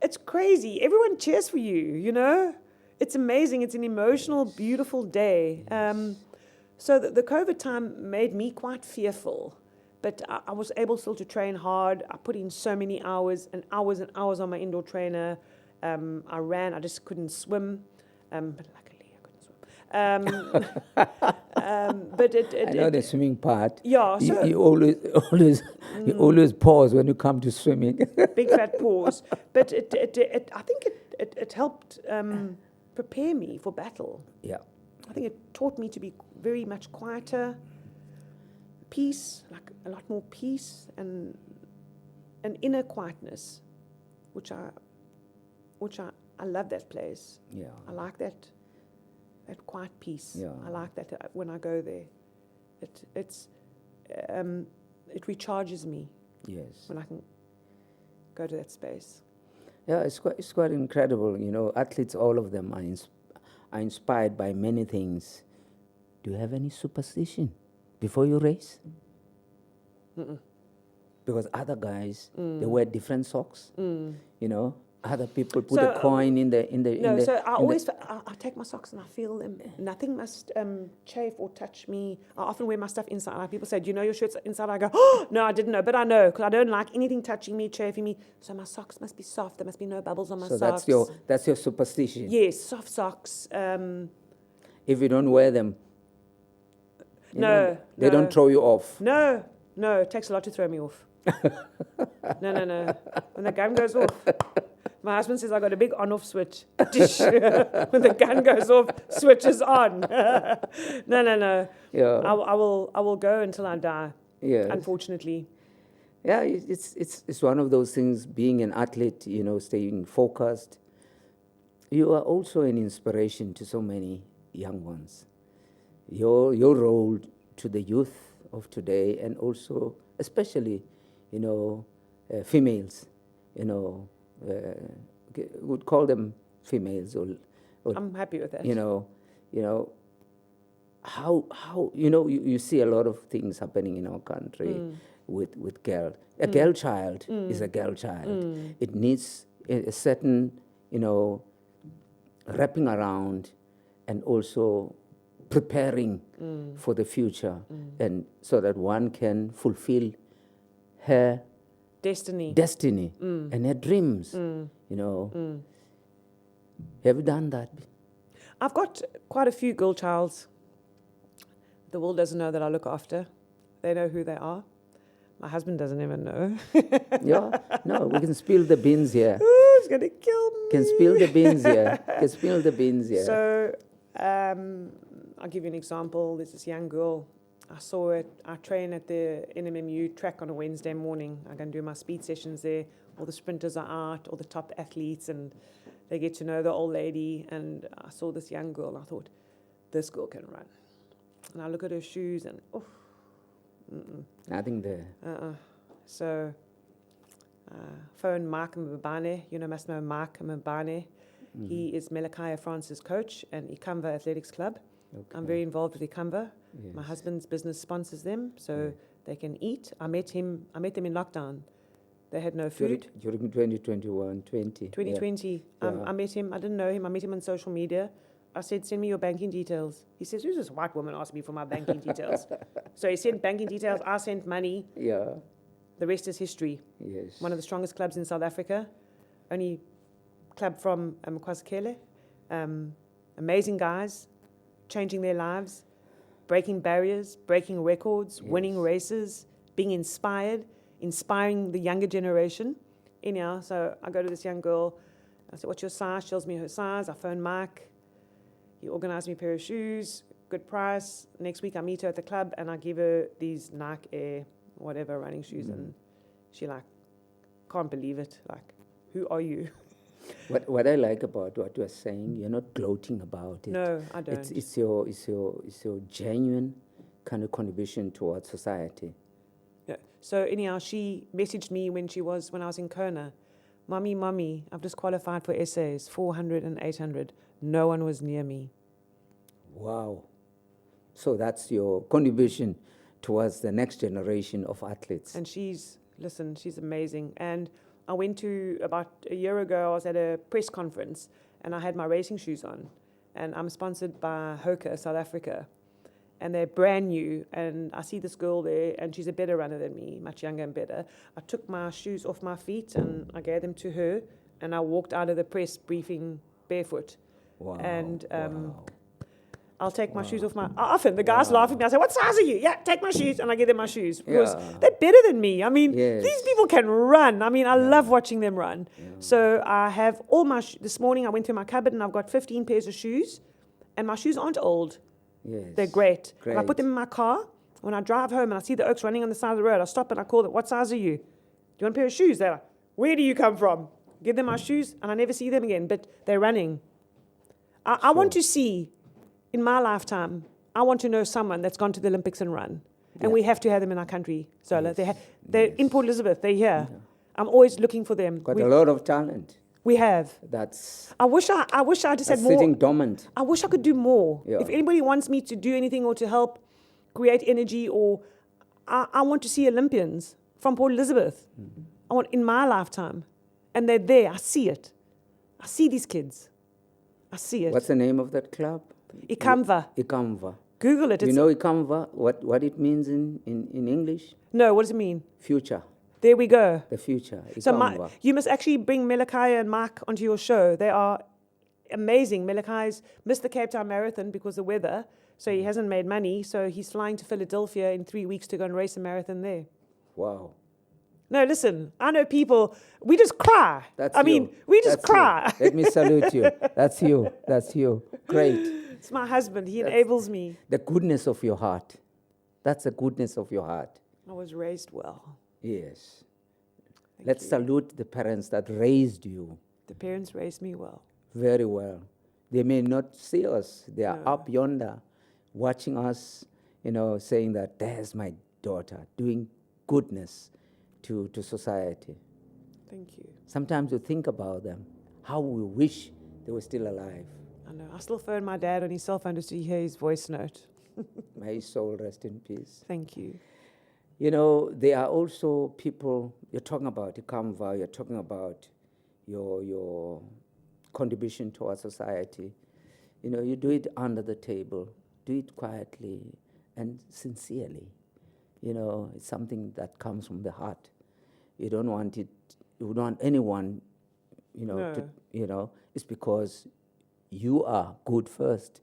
it's crazy. Everyone cheers for you, It's amazing. It's an emotional, beautiful day. So the COVID time made me quite fearful. But I was able still to train hard. I put in so many hours and hours on my indoor trainer. I ran. I just couldn't swim. But luckily, I couldn't swim. But I know the swimming part. Yeah. So You always pause when you come to swimming. big fat pause. But I think it helped prepare me for battle. Yeah. I think it taught me to be very much quieter, peace, like a lot more peace and an inner quietness, which I love that place. Yeah. I like that quiet peace. Yeah. I like that when I go there. It recharges me Yes. when I can go to that space. Yeah, it's quite incredible. Athletes, all of them are inspired by many things. Do you have any superstition before you race? Mm-mm. Because other guys, they wear different socks. Other people put So, a coin in the. No, so I in always, I take my socks and I feel them. Nothing must chafe or touch me. I often wear my stuff inside. Like people say, do you know your shirt's inside? I go, oh, no, I didn't know. But I know, because I don't like anything touching me, chafing me. So my socks must be soft. There must be no bubbles on my so socks. that's your superstition. Yes, soft socks. If you don't wear them, No, they no. don't throw you off. No, it takes a lot to throw me off. No. When the gun goes off, my husband says I got a big on-off switch. When the gun goes off, switch is on. No. Yeah. I will go until I die. Yes. Unfortunately. Yeah, it's one of those things. Being an athlete, staying focused. You are also an inspiration to so many young ones. Your role to the youth of today, and also especially, females. Would call them females, or I'm happy with that. How you see a lot of things happening in our country with girls. A girl child is a girl child. It needs a certain wrapping around, and also preparing for the future, and so that one can fulfill her Destiny. And her dreams. Have you done that? I've got quite a few girl childs. The world doesn't know that I look after. They know who they are. My husband doesn't even know. Yeah, no, we can spill the beans here. Ooh, he's going to kill me. Can spill the beans here. So, I'll give you an example. There's this young girl. I saw it. I train at the NMMU track on a Wednesday morning. I'm going to do my speed sessions there. All the sprinters are out, all the top athletes, and they get to know the old lady. And I saw this young girl, and I thought, this girl can run. And I look at her shoes, and Nothing there. So, phone Mark Mbane. Must know Mark Mbane. He is Melakaya France's coach and Ikamva Athletics Club. Okay. I'm very involved with Ikamva. Yes. My husband's business sponsors them, so they can eat. I met them in lockdown. They had no food. During 2021, 2020, I met him. I didn't know him. I met him on social media. I said, send me your banking details. He says, who's this white woman asking me for my banking details? So he sent banking details. I sent money. Yeah. The rest is history. Yes. One of the strongest clubs in South Africa. Only club from KwaZulu. Amazing guys, changing their lives, breaking barriers, breaking records, winning races, being inspiring the younger generation. Anyhow, so I go to this young girl. I said, what's your size? She tells me her size. I phone Mike. He organised me a pair of shoes, good price. Next week I meet her at the club and I give her these Nike Air, whatever, running shoes. And she can't believe it. Who are you? What I like about what you are saying, you're not gloating about it. No, I don't. It's your genuine kind of contribution towards society. Yeah. So anyhow, she messaged me when I was in KONA. Mummy, I've just qualified for essays, 400 and 800. No one was near me. Wow. So that's your contribution towards the next generation of athletes. And she's amazing. And I went to, about a year ago, I was at a press conference and I had my racing shoes on. And I'm sponsored by Hoka, South Africa. And they're brand new. And I see this girl there and she's a better runner than me, much younger and better. I took my shoes off my feet and I gave them to her. And I walked out of the press briefing barefoot. Wow. And I'll take my shoes off often the guys laugh at me. I say, what size are you? Yeah, take my shoes. And I give them my shoes because they're better than me. I mean, these people can run. I mean, I love watching them run. So I have all my, this morning I went through my cupboard and I've got 15 pairs of shoes And my shoes aren't old. Yes. They're great. And I put Great. them in my car. When I drive home and I see the oaks running on the side of the road, I stop and I call them, what size are you? Do you want a pair of shoes? They're like, where do you come from? Give them my shoes and I never see them again, but they're running. I want to see, in my lifetime, I want to know someone that's gone to the Olympics and run. And Yeah. we have to have them in our country, Zola. Yes. They're Yes. in Port Elizabeth. They're here. I'm always looking for them. Got a lot of talent. We have. That's I wish I just had more. sitting dormant. I wish I could do more. Yeah. If anybody wants me to do anything or to help create energy, or I want to see Olympians from Port Elizabeth. I want in my lifetime, and they're there. I see it. I see these kids. I see it. What's the name of that club? Ikamva. Ikamva. Google it. You know Ikamva, what it means in English? No, what does it mean? Future. There we go. The future. So Ikamva. you must actually bring Melekai and Mike onto your show. They are amazing. Melekai's missed the Cape Town Marathon because of the weather, so he hasn't made money. So he's flying to Philadelphia in 3 weeks to go and race a marathon there. Wow. No, listen, I know people, we just cry. That's I mean, you. we just That's you. cry. Let me salute you. That's you. That's you. Great. It's my husband. He enables me. The goodness of your heart. That's the goodness of your heart. I was raised well. Yes. Thank Let's you. salute the parents that raised you The parents raised me well. very well. They may not see us. They are No. up yonder watching us, saying that there's my daughter doing goodness to society. Thank you. Sometimes you think about them, how we wish they were still alive. I know. I still phone my dad on his cell phone just to hear his voice note. May his soul rest in peace. Thank you. There are also people, you're talking about Ikamva, you're talking about your contribution to our society. You do it under the table, do it quietly and sincerely. It's something that comes from the heart. You don't want anyone, No. it's because you are good first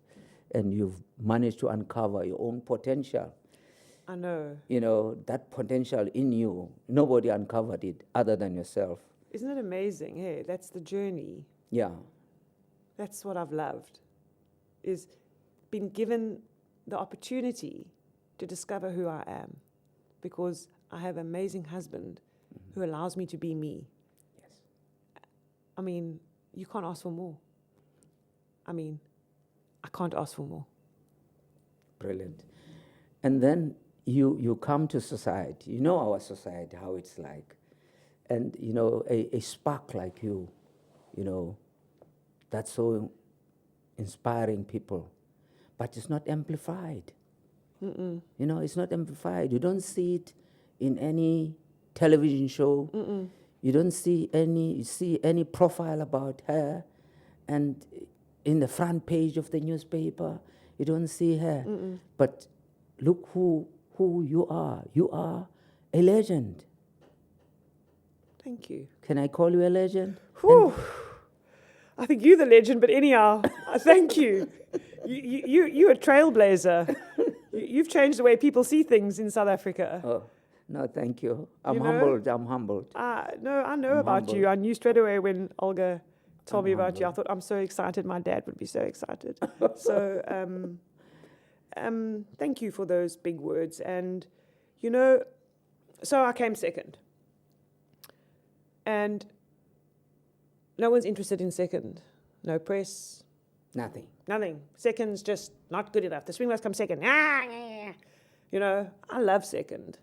and you've managed to uncover your own potential. I know. That potential in you, nobody uncovered it other than yourself. Isn't it amazing? Hey, that's the journey. Yeah. That's what I've loved, is been given the opportunity to discover who I am, because I have an amazing husband who allows me to be me. Yes. I mean, you can't ask for more. I can't ask for more. Brilliant. And then you come to society. You know our society, how it's like. And, a spark like you, that's so inspiring people. But it's not amplified. Mm-mm. It's not amplified. You don't see it in any television show. Mm-mm. You don't see any profile about her. And in the front page of the newspaper, you don't see her. Mm-mm. But look who you are. You are a legend. Thank you. Can I call you a legend? Whew. I think you're the legend, but anyhow, thank you. You're a trailblazer. You've changed the way people see things in South Africa. Oh, no, thank you. I'm You know? humbled. I'm humbled. No, I know I'm about humbled. you. I knew straight away when Olga told I'm me about you. I humbled. thought, I'm so excited. My dad would be so excited. So, thank you for those big words. And, so I came second. And no one's interested in second. No press, Nothing. nothing. Second's just not good enough. The swing must come second. I love second,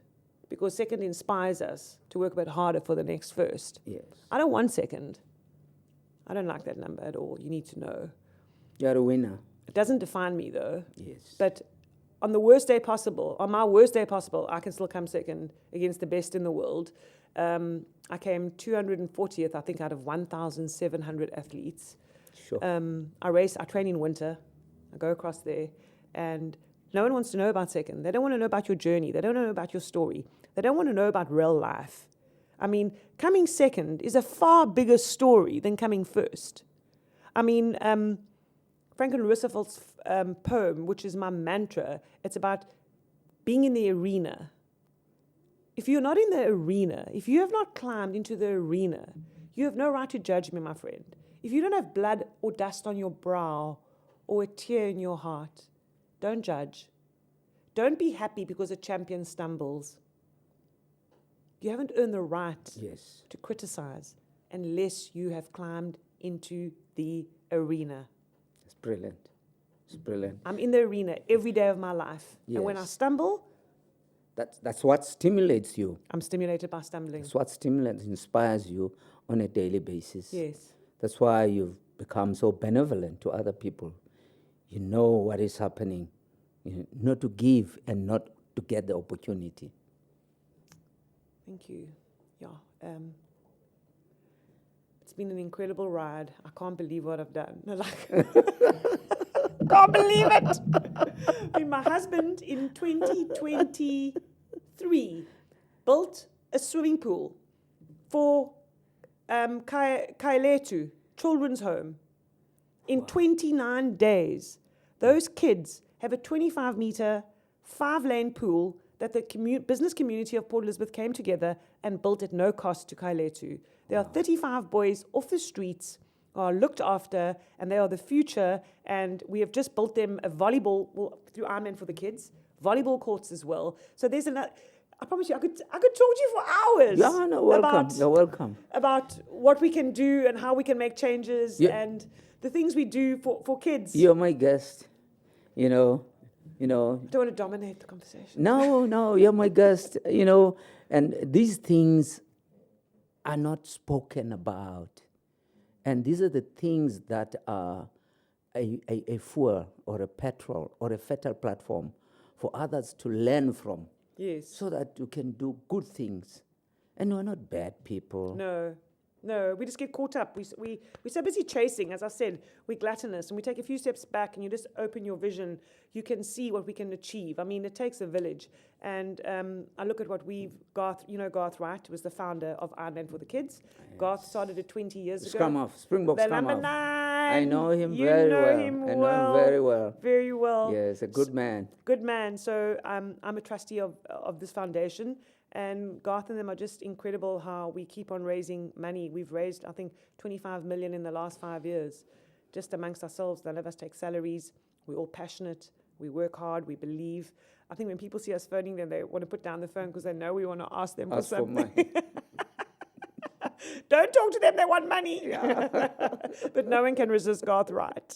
because second inspires us to work a bit harder for the next first. Yes. I don't want second. I don't like that number at all. You need to know. You're a winner. It doesn't define me though. Yes. But on my worst day possible, I can still come second against the best in the world. I came 240th, I think, out of 1,700 athletes. Sure. I train in winter. I go across there, and no one wants to know about second. They don't want to know about your journey. They don't want to know about your story. They don't want to know about real life. Coming second is a far bigger story than coming first. Franklin Roosevelt's poem, which is my mantra, it's about being in the arena. If you're not in the arena, if you have not climbed into the arena, you have no right to judge me, my friend. If you don't have blood or dust on your brow or a tear in your heart, don't judge. Don't be happy because a champion stumbles. You haven't earned the right Yes. to criticize unless you have climbed into the arena. It's brilliant. It's brilliant. I'm in the arena every day of my life. And when I Yes. stumble, That's what stimulates you. I'm stimulated by stumbling. That's what stimulates, inspires you on a daily basis. Yes. That's why you've become so benevolent to other people. You know what is happening. You know to give and not to get the opportunity. Thank you. Yeah. It's been an incredible ride. I can't believe what I've done. Can't believe it. I mean, my husband in 2023 built a swimming pool for Kailetu Children's Home in 29 days. Those kids have a 25-meter, 5-lane pool that the business community of Port Elizabeth came together and built at no cost to Kailetu. There are 35 boys off the streets who are looked after, and they are the future. And we have just built them a volleyball, through Ironman for the kids, volleyball courts as well. So there's another. I promise you, I could talk to you for hours. Yeah, no, welcome. You're welcome. About what we can do and how we can make changes and the things we do for kids. You're my guest. You know. I don't want to dominate the conversation. No, you're my guest. And these things are not spoken about. And these are the things that are a fuel or a petrol or a fertile platform for others to learn from. Yes. So that you can do good things. And we're not bad people. No, we just get caught up. We're so busy chasing. As I said, we're gluttonous, and we take a few steps back and you just open your vision. You can see what we can achieve. I mean, it takes a village. And I look at what Garth Wright was the founder of Ironman for the Kids. Yes. Garth started it 20 years ago. Scrum off, Springbok the Scrum number off. 9. I know him very well. Him I know well, him very well. Very well. Yes, a good man. Good man. So I'm a trustee of this foundation. And Garth and them are just incredible how we keep on raising money. We've raised, I think, 25 million in the last 5 years, just amongst ourselves. None of us take salaries. We're all passionate. We work hard. We believe. I think when people see us phoning them, they want to put down the phone because they know we want to ask them for something. Don't talk to them. They want money. Yeah. But no one can resist Garth Wright.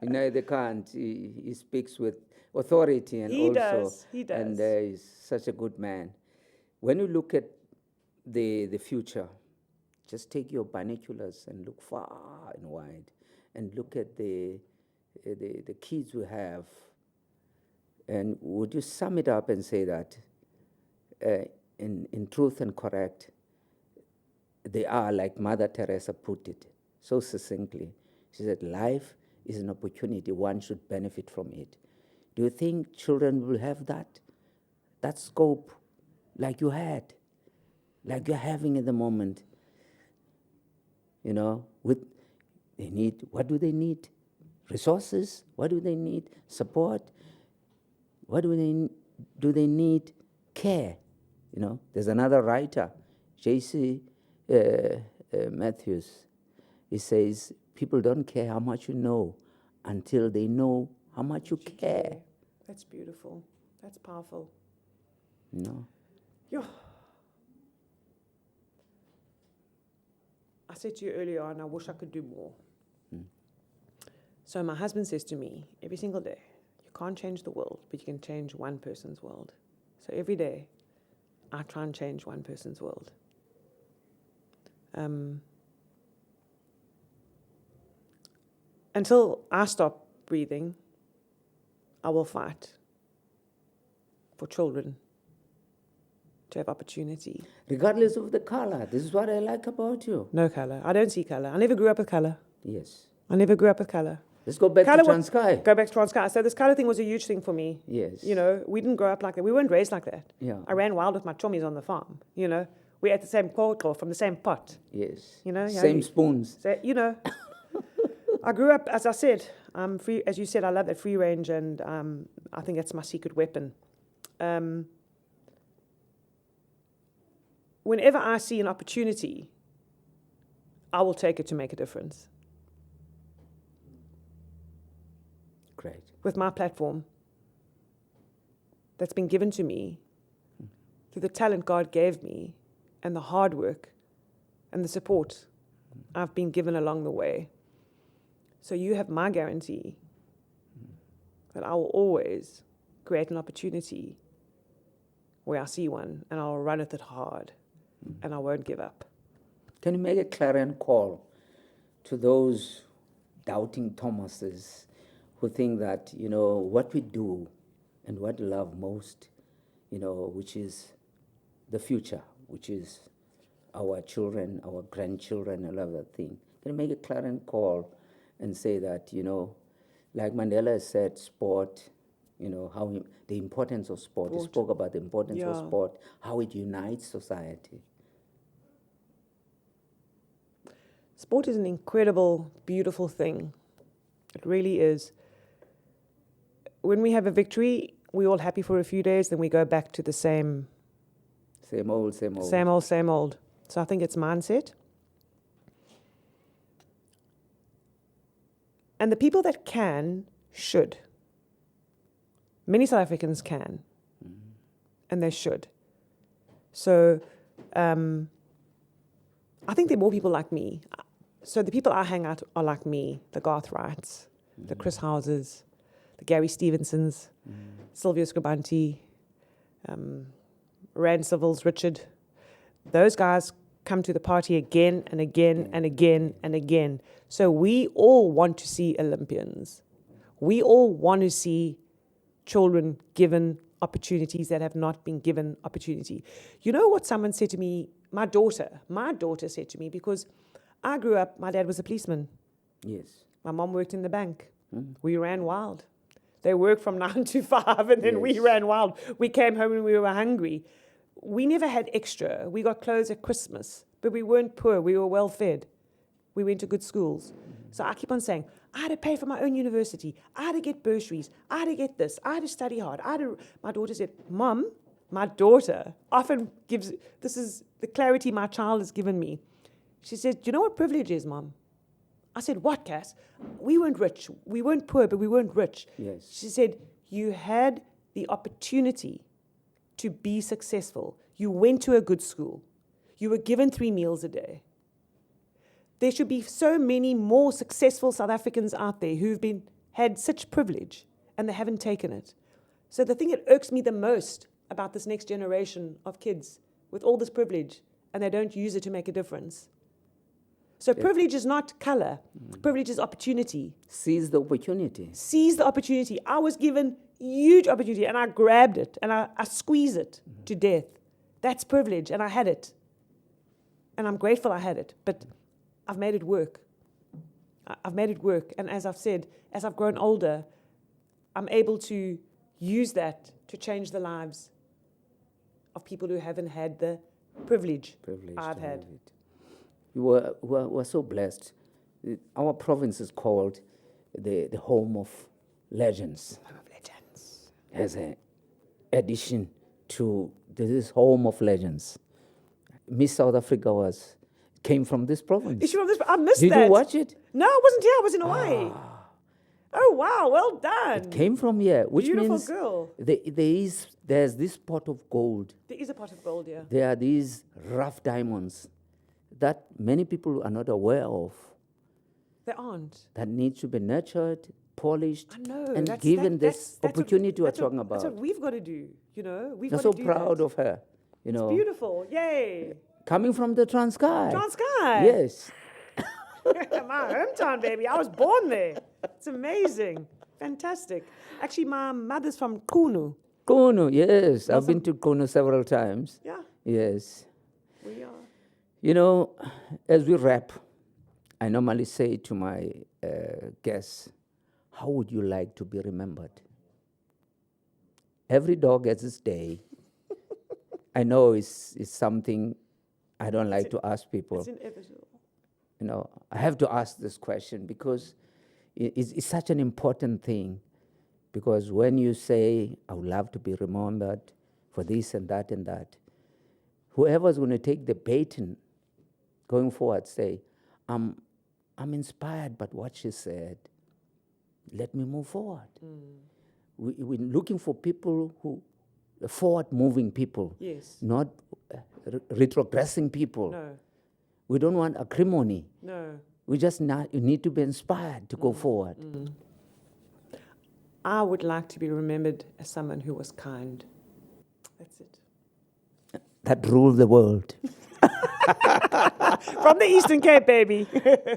No, they can't. He speaks with authority and He does. And he's such a good man. When you look at the future, just take your binoculars and look far and wide, and look at the kids we have. And would you sum it up and say that, in truth and correct, they are like Mother Teresa put it so succinctly. She said, life is an opportunity. One should benefit from it. Do you think children will have that scope? Like you had, like you're having at the moment. What do they need? Resources? What do they need? Support? What do they need? Care? There's another writer, J.C. Matthews. He says, people don't care how much you know until they know how much you care. That's beautiful. That's powerful. Yeah. I said to you earlier on, I wish I could do more. So my husband says to me every single day, you can't change the world, but you can change one person's world. So every day, I try and change one person's world. Until I stop breathing, I will fight for children to have opportunity. Regardless of the color. This is what I like about you. No color. I don't see color. I never grew up with color. Yes. I never grew up with color. Let's go back to Transkei. Go back to Transkei. So this color thing was a huge thing for me. Yes. We didn't grow up like that. We weren't raised like that. Yeah. I ran wild with my chommies on the farm. We ate the same kotlo from the same pot. Yes. Same spoons. So, I grew up, as I said, I'm free. As you said, I love that free range, and I think that's my secret weapon. Whenever I see an opportunity, I will take it to make a difference. Great. with my platform that's been given to me through the talent God gave me and the hard work and the support I've been given along the way. So you have my guarantee that I will always create an opportunity where I see one and I'll run at it hard and I won't give up. Can you make a clarion call to those doubting Thomases who think that, what we do and what we love most, which is the future, which is our children, our grandchildren, and all that thing. Can you make a clarion call and say that, like Mandela has said, sport, how the importance of sport. He spoke about the importance of sport, how it unites society. Sport is an incredible, beautiful thing. It really is. When we have a victory, we're all happy for a few days, then we go back to the same old. Same old. So I think it's mindset. And the people that can, should. Many South Africans can, and they should. So I think there are more people like me. So the people I hang out are like me, the Garth Wrights, the Chris Houses, the Gary Stevensons, Sylvia Scribanti, Rand Civils, Richard. Those guys come to the party again and again and again and again. So we all want to see Olympians. We all want to see children given opportunities that have not been given opportunity. You know what someone said to me? My daughter said to me, because I grew up, my dad was a policeman. Yes. My mom worked in the bank. We ran wild. They worked from 9 to 5 and then we ran wild. We came home and we were hungry. We never had extra. We got clothes at Christmas, but we weren't poor. We were well fed. We went to good schools. So I keep on saying, I had to pay for my own university. I had to get bursaries. I had to get this. I had to study hard. My daughter said, Mom, my daughter often gives, this is the clarity my child has given me. She said, do you know what privilege is, Mom? I said, what, Cass? We weren't rich. We weren't poor, but we weren't rich. Yes. She said, you had the opportunity to be successful. You went to a good school. You were given 3 meals a day. There should be so many more successful South Africans out there who've had such privilege and they haven't taken it. So the thing that irks me the most about this next generation of kids with all this privilege, and they don't use it to make a difference. So privilege is not color. Privilege is opportunity. Seize the opportunity. Seize the opportunity. I was given huge opportunity and I grabbed it and I squeezed it to death. That's privilege, and I had it. And I'm grateful I had it, but I've made it work. I've made it work. And as I've said, as I've grown older, I'm able to use that to change the lives of people who haven't had the privilege I've had. We were so blessed. Our province is called the home of legends. Home of legends. As an addition to this home of legends. Miss South Africa came from this province. Is she from this? I missed Did that. you watch it? No, I wasn't here. I was in Hawaii. Oh, wow. Well done. It came from here, which Beautiful means girl. there's this pot of gold. There is a pot of gold here. There are these rough diamonds that many people are not aware of. There aren't. That needs to be nurtured, polished, I know. and given this opportunity we're talking about. That's what we've got to do. We've I'm got so to do proud that. of her. It's beautiful. Yay. Coming from the Transkei. Transkei. Yes. My hometown, baby. I was born there. It's amazing. Fantastic. Actually, my mother's from KONA. KONA, yes. I've been to KONA several times. Yeah. Yes. We are. As we wrap, I normally say to my guests, how would you like to be remembered? Every dog has its day. I know it's something I don't like to ask people. It's inevitable. I have to ask this question because it's such an important thing. Because when you say, I would love to be remembered for this and that and that, whoever's going to take the baton going forward say, I'm inspired by what she said. let me move forward. We're looking for people who, forward-moving people, Yes. not retrogressing people. No. We don't want acrimony. No. We just need to be inspired to go forward. I would like to be remembered as someone who was kind. That's it. That rule the world. From the Eastern Cape, baby.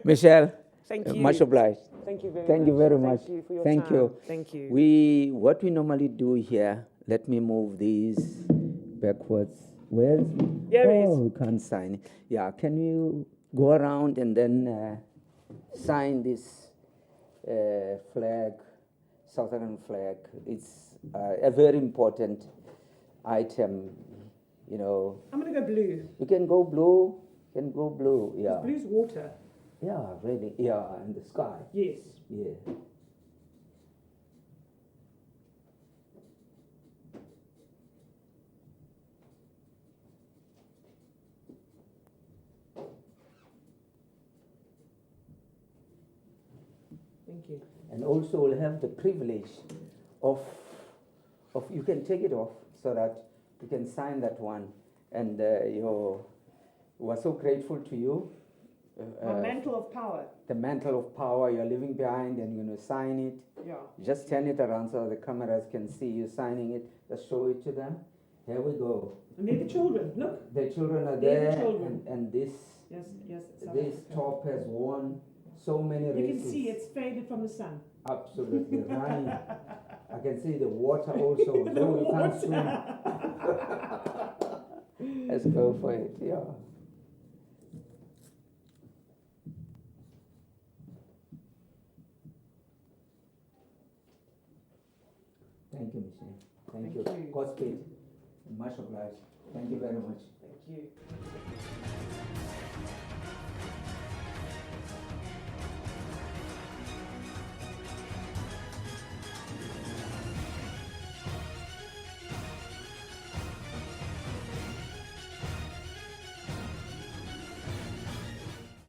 Michelle, Thank you. much obliged. Thank you very much. Thank you very much. Thank you for your Thank time. you. Thank you. What we normally do here, let me move these backwards. Where's There it is. Oh, we can't sign it. Yeah, can you go around and then sign this flag, South African flag? It's a very important item, you know. I'm going to go blue. You can go blue, yeah. Blue's water. Yeah, really, yeah, in the sky. Yes. Yeah. Thank you. And also we'll have the privilege of you can take it off so that you can sign that one. And we're so grateful to you. My mantle of power. The mantle of power you're leaving behind, and you're going to sign it. Yeah. Just turn it around so the cameras can see you signing it. Just show it to them. Here we go. And they're the children. Look. The children are They're the there, children. and this Yes, yes. South this Africa. top has won so many You races. can see it's faded from the sun. Absolutely running. I can see the water also. No, you can't swim. Let's go for it. Yeah. Thank you, Michelle. Thank you. Thank you. Godspeed. Much obliged. Thank you very much. Thank you.